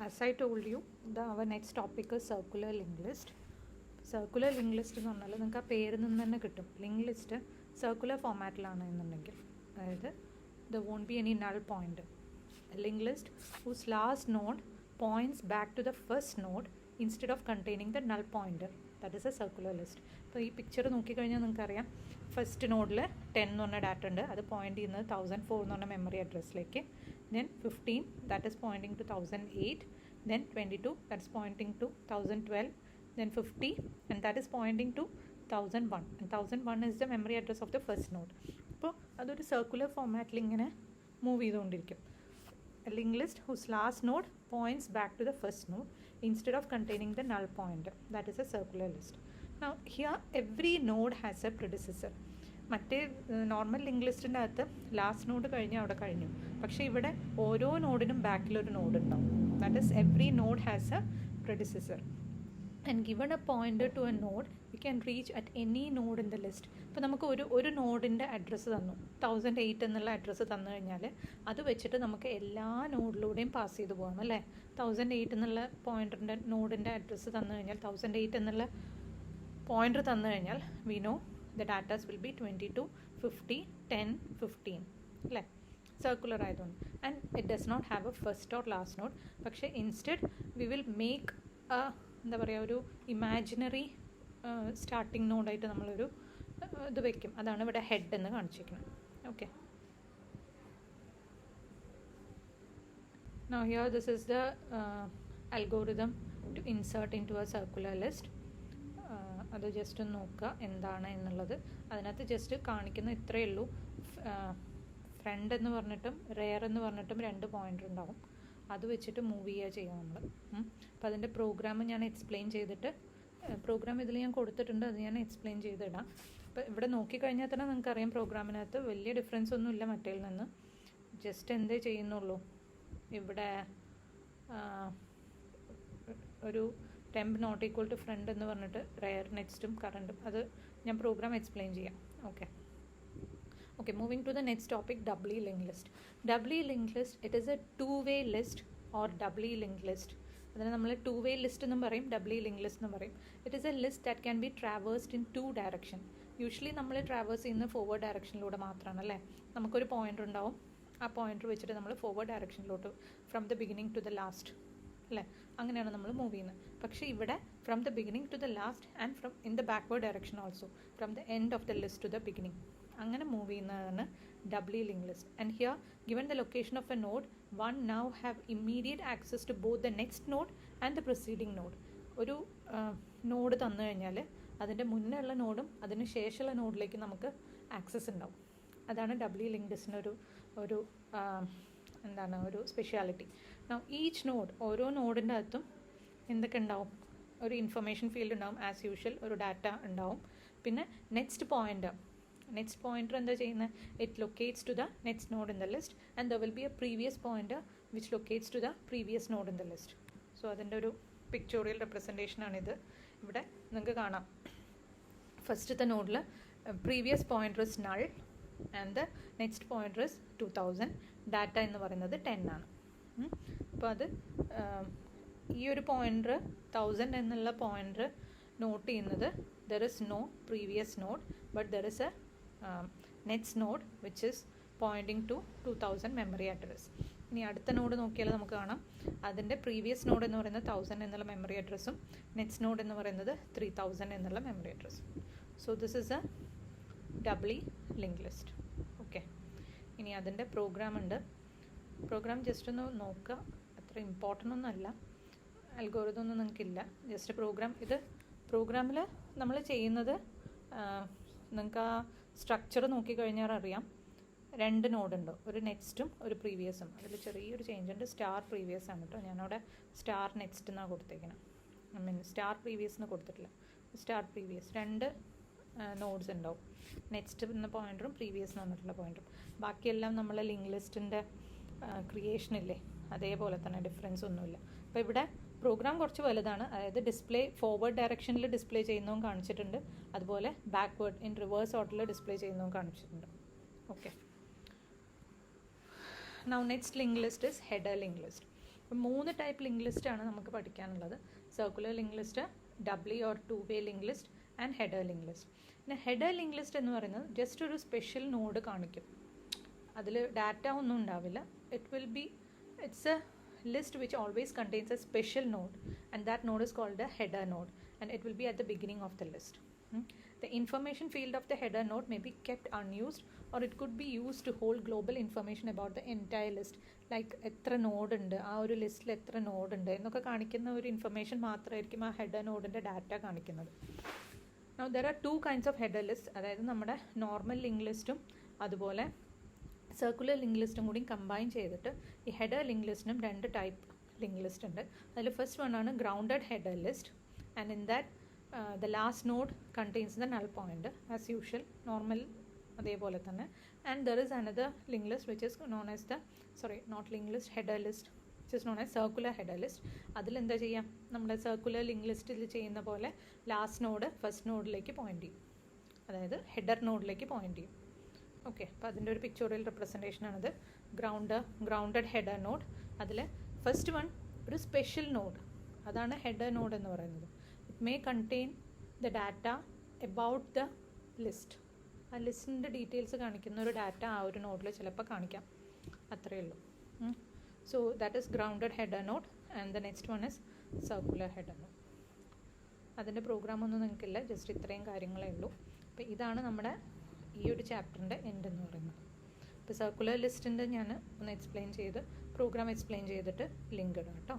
as I told you, our next topic is circular linked list. Circular linked list എന്ന് പറഞ്ഞാൽ നിങ്ങൾക്ക് ആ പേരിൽ നിന്ന് തന്നെ കിട്ടും. ലിങ്ക് ലിസ്റ്റ് സർക്കുലർ ഫോമാറ്റിലാണ് എന്നുണ്ടെങ്കിൽ, അതായത് there won't be any null pointer. A linked list whose last node points back to the first node instead of containing the null pointer. That is a circular list. അപ്പോൾ ഈ picture നോക്കിക്കഴിഞ്ഞാൽ നിങ്ങൾക്കറിയാം, first നോഡിൽ 10 എന്ന് പറഞ്ഞ data ഉണ്ട്, അത് point ചെയ്യുന്നത് 1004 എന്ന് പറഞ്ഞ മെമ്മറി അഡ്രസ്സിലേക്ക്. Then 15 that is pointing to 1008. Then 22 that is pointing to 1012. Then 50 and that is pointing to 1001, and 1001 is the memory address of the first node. അപ്പോൾ അതൊരു സർക്കുലർ ഫോമാറ്റിൽ ഇങ്ങനെ മൂവ് ചെയ്തുകൊണ്ടിരിക്കും. A linked list whose last node points back to the first node instead of containing the null pointer. That is a circular list. Now here every node has a predecessor. മറ്റേ normal link ലിസ്റ്റിൻ്റെ അകത്ത് last node കഴിഞ്ഞ് അവിടെ കഴിഞ്ഞു. പക്ഷേ ഇവിടെ ഓരോ നോഡിനും ബാക്കിലൊരു node ഉണ്ടാവും. That is every node has A predecessor. And given a pointer to a node, we can reach at any node in the list. ഇപ്പോൾ നമുക്ക് ഒരു നോഡിൻ്റെ അഡ്രസ്സ് തന്നു, 1008 എന്നുള്ള അഡ്രസ്സ് തന്നു കഴിഞ്ഞാൽ അത് വെച്ചിട്ട് നമുക്ക് എല്ലാ നോഡിലൂടെയും പാസ് ചെയ്ത് പോകാം അല്ലേ. 1008 എന്നുള്ള പോയിന്റിൻ്റെ നോഡിൻ്റെ അഡ്രസ്സ് തന്നു കഴിഞ്ഞാൽ, 1008 എന്നുള്ള പോയിന്റർ തന്നു കഴിഞ്ഞാൽ we know the datas will be 22, 50, 10, 15 അല്ലേ, സർക്കുലർ ആയതുകൊണ്ട്. And it does not have a first or last node. പക്ഷേ instead we will make a എന്താ പറയുക, ഒരു ഇമാജിനറി സ്റ്റാർട്ടിംഗ് നോഡായിട്ട് നമ്മളൊരു ഇത് വയ്ക്കും. അതാണ് ഇവിടെ ഹെഡ് എന്ന് കാണിച്ചിരിക്കുന്നത്. Okay, now here this is the algorithm to insert into a circular list. അത് ജസ്റ്റ് ഒന്ന് നോക്കുക എന്താണ് എന്നുള്ളത്. അതിനകത്ത് ജസ്റ്റ് കാണിക്കുന്ന ഇത്രയേ ഉള്ളൂ. ഫ്രണ്ട് എന്ന് പറഞ്ഞിട്ടും റെയർ എന്ന് പറഞ്ഞിട്ടും 2 പോയിൻ്റർ ഉണ്ടാവും. അത് വെച്ചിട്ട് മൂവ് ചെയ്യുക നമ്മൾ. അപ്പോൾ അതിൻ്റെ പ്രോഗ്രാം ഞാൻ എക്സ്പ്ലെയിൻ ചെയ്തിട്ട്, പ്രോഗ്രാം ഇതിൽ ഞാൻ കൊടുത്തിട്ടുണ്ട്, അത് ഞാൻ എക്സ്പ്ലെയിൻ ചെയ്തിടാം. അപ്പോൾ ഇവിടെ നോക്കിക്കഴിഞ്ഞാൽ തന്നെ നിങ്ങൾക്കറിയാം പ്രോഗ്രാമിനകത്ത് വലിയ ഡിഫറൻസ് ഒന്നുമില്ല മറ്റേൽ നിന്ന്. ജസ്റ്റ് എന്തേ ചെയ്യുന്നുള്ളൂ, ഇവിടെ ഒരു temp not equal to front എന്ന് പറഞ്ഞിട്ട് റെയർ നെക്സ്റ്റും കറണ്ടും, അത് ഞാൻ പ്രോഗ്രാം എക്സ്പ്ലെയിൻ ചെയ്യാം. Okay, moving to the next topic, doubly linked list. Doubly linked list, it is a two-way list or doubly linked list. അതിനെ നമ്മൾ two-way list എന്നും പറയും, doubly linked list എന്നും പറയും. It is a list that can be traversed in 2 direction. Usually നമ്മൾ traverse ചെയ്യുന്ന forward ഡയറക്ഷനിലൂടെ മാത്രമാണ് അല്ലേ. നമുക്കൊരു പോയിൻ്റർ ഉണ്ടാവും, ആ പോയിൻ്റർ വെച്ചിട്ട് നമ്മൾ ഫോർവേഡ് ഡയറക്ഷനിലോട്ട് from the beginning to the last അല്ലേ, അങ്ങനെയാണ് നമ്മൾ മൂവ് ചെയ്യുന്നത്. പക്ഷേ ഇവിടെ from the beginning to the last and from in the backward direction also, from the end of the list to the beginning, അങ്ങനെ മൂവ് ചെയ്യുന്നതാണ് doubly link list. And here given the location of a node, one now have immediate access to both the next node and the proceeding node. ഒരു node തന്നു കഴിഞ്ഞാൽ അതിൻ്റെ മുന്നേ ഉള്ള നോഡും അതിന് ശേഷമുള്ള നോഡിലേക്ക് നമുക്ക് ആക്സസ് ഉണ്ടാവും. അതാണ് ഡബ്ലി ലിങ്ക് ലിസ്റ്റിൻ്റെ ഒരു എന്താണ് ഒരു സ്പെഷ്യാലിറ്റി. ഈച്ച് നോഡ്, ഓരോ നോഡിൻ്റെ അകത്തും എന്തൊക്കെ ഉണ്ടാവും, ഒരു ഇൻഫർമേഷൻ ഫീൽഡ് ഉണ്ടാവും, ആസ് യൂഷ്വൽ ഒരു ഡാറ്റ ഉണ്ടാവും. പിന്നെ നെക്സ്റ്റ് പോയിൻ്റർ എന്താ ചെയ്യുന്നത്, it locates to the next node in the list and there will be a previous pointer which locates to the previous node in the list. So അതിൻ്റെ ഒരു pictorial റെപ്രസെൻറ്റേഷനാണിത്. ഇവിടെ നിങ്ങൾക്ക് കാണാം, ഫസ്റ്റത്തെ നോഡിൽ previous pointer is null and the next pointer is 2000. Data എന്ന് പറയുന്നത് 10 ആണ്. അപ്പോൾ അത് ഈ ഒരു പോയിൻ്റർ 1000 എന്നുള്ള പോയിൻ്റർ നോട്ട് ചെയ്യുന്നത് there is no previous node but there is a next node which is pointing to 2000 memory address. ഇനി അടുത്ത നോഡ് നോക്കിയാൽ നമുക്ക് കാണാം, അതിൻ്റെ പ്രീവിയസ് നോഡ് എന്ന് പറയുന്നത് 1000 എന്നുള്ള മെമ്മറി അഡ്രസ്സും നെക്സ്റ്റ് നോഡ് എന്ന് പറയുന്നത് 3000 എന്നുള്ള മെമ്മറി അഡ്രസ്സും. So this is A doubly link list. Okay, ഇനി അതിൻ്റെ പ്രോഗ്രാം ഉണ്ട്. പ്രോഗ്രാം ജസ്റ്റ് ഒന്ന് നോക്കുക, അത്ര ഇമ്പോർട്ടൻ്റ് ഒന്നുമല്ല, അൽഗോരിതം ഒന്നും നിങ്ങൾക്കില്ല, ജസ്റ്റ് പ്രോഗ്രാം. ഇത് പ്രോഗ്രാമിൽ നമ്മൾ ചെയ്യുന്നത്, നിങ്ങൾക്ക് ആ സ്ട്രക്ചർ നോക്കിക്കഴിഞ്ഞാൽ അറിയാം, 2 നോഡുണ്ട്, ഒരു നെക്സ്റ്റും ഒരു പ്രീവിയസും. അതിൽ ചെറിയൊരു ചേഞ്ച് ഉണ്ട്, സ്റ്റാർ പ്രീവിയസ് ആണ് കേട്ടോ. ഞാനവിടെ സ്റ്റാർ നെക്സ്റ്റ് എന്നാണ് കൊടുത്തേക്കുന്നത്, ഐ മീൻ സ്റ്റാർ പ്രീവിയസ് എന്ന് കൊടുത്തിട്ടില്ല, സ്റ്റാർ പ്രീവിയസ്. 2 നോഡ്സ് ഉണ്ടാവും, നെക്സ്റ്റ് എന്ന പോയിൻ്ററും പ്രീവിയസ് എന്ന് പറഞ്ഞിട്ടുള്ള പോയിൻ്ററും. ബാക്കിയെല്ലാം നമ്മളെ ലിങ്ക് ലിസ്റ്റിൻ്റെ ക്രിയേഷനില്ലേ, അതേപോലെ തന്നെ, ഡിഫറൻസ് ഒന്നുമില്ല. അപ്പോൾ ഇവിടെ പ്രോഗ്രാം കുറച്ച് വലുതാണ്, അതായത് ഡിസ്പ്ലേ ഫോർവേഡ് ഡയറക്ഷനിൽ ഡിസ്പ്ലേ ചെയ്യുന്നതും കാണിച്ചിട്ടുണ്ട്, അതുപോലെ ബാക്ക്വേർഡ് ഇൻ റിവേഴ്സ് ഓർഡറിൽ ഡിസ്പ്ലേ ചെയ്യുന്നതും കാണിച്ചിട്ടുണ്ട്. Okay, now next linked list is header linked list. അപ്പം 3 ടൈപ്പ് ലിങ്ക് ലിസ്റ്റാണ് നമുക്ക് പഠിക്കാനുള്ളത്. Circular link list, doubly or 2-വേ link list and header link list. പിന്നെ ഹെഡർ ലിങ്ക് ലിസ്റ്റ് എന്ന് പറയുന്നത് ജസ്റ്റ് ഒരു സ്പെഷ്യൽ നോഡ് കാണിക്കും. അതിൽ ഡാറ്റ ഒന്നും ഉണ്ടാവില്ല. It's a list which always contains a special node, and that node is called a header node, and it will be at the beginning of the list. The information field of the header node may be kept unused, or it could be used to hold global information about the entire list, like എത്ര node ഉണ്ട്, ആ ഒരു ലിസ്റ്റിൽ എത്ര node ഉണ്ട് എന്നൊക്കെ കാണിക്കുന്ന ഒരു ഇൻഫർമേഷൻ മാത്രമായിരിക്കും ആ ഹെഡർ നോഡിൻ്റെ ഡാറ്റ കാണിക്കുന്നത്. Now there are 2 kinds of header lists, അതായത് നമ്മുടെ നോർമൽ ലിങ്ക് ലിസ്റ്റും അതുപോലെ സർക്കുലർ ലിങ്ക് ലിസ്റ്റും കൂടി കമ്പൈൻ ചെയ്തിട്ട് ഈ ഹെഡർ ലിങ്ക് ലിസ്റ്റിനും 2 ടൈപ്പ് ലിങ്ക് ലിസ്റ്റ് ഉണ്ട്. അതിൽ ഫസ്റ്റ് വൺ ആണ് grounded header list, and in that the last node contains the null pointer as usual, normal അതേപോലെ തന്നെ. And there is another link list which is known as header list, which is known as circular header list. അതിൽ എന്താ ചെയ്യാം, നമ്മുടെ circular link ലിസ്റ്റിൽ ചെയ്യുന്ന പോലെ last node first നോഡിലേക്ക് പോയിന്റ് ചെയ്യും, അതായത് ഹെഡർ നോഡിലേക്ക് പോയിന്റ് ചെയ്യും. ഓക്കെ, അപ്പോൾ അതിൻ്റെ ഒരു പിക്ചോറിയൽ റെപ്രസെൻറ്റേഷൻ ആണിത്. Grounded header node. അതിൽ ഫസ്റ്റ് വൺ ഒരു സ്പെഷ്യൽ നോഡ്, അതാണ് ഹെഡർ നോഡ് എന്ന് പറയുന്നത്. It may contain the data about the list. ആ ലിസ്റ്റിൻ്റെ ഡീറ്റെയിൽസ് കാണിക്കുന്ന ഒരു ഡാറ്റ ആ ഒരു നോഡിൽ ചിലപ്പോൾ കാണിക്കാം, അത്രയേ ഉള്ളൂ. So that is grounded header node, and the next one is circular header node. അതിൻ്റെ പ്രോഗ്രാമൊന്നും നിങ്ങൾക്കില്ല, ജസ്റ്റ് ഇത്രയും കാര്യങ്ങളേ ഉള്ളൂ. അപ്പോൾ ഇതാണ് നമ്മുടെ ഈ ഒരു ചാപ്റ്ററിൻ്റെ എൻഡ് എന്ന് പറയുന്നത്. ഇപ്പോൾ സർക്കുലർ ലിസ്റ്റിൻ്റെ ഞാൻ ഒന്ന് എക്സ്പ്ലെയിൻ ചെയ്ത് പ്രോഗ്രാം എക്സ്പ്ലെയിൻ ചെയ്തിട്ട് ലിങ്ക് ഇടാം കേട്ടോ.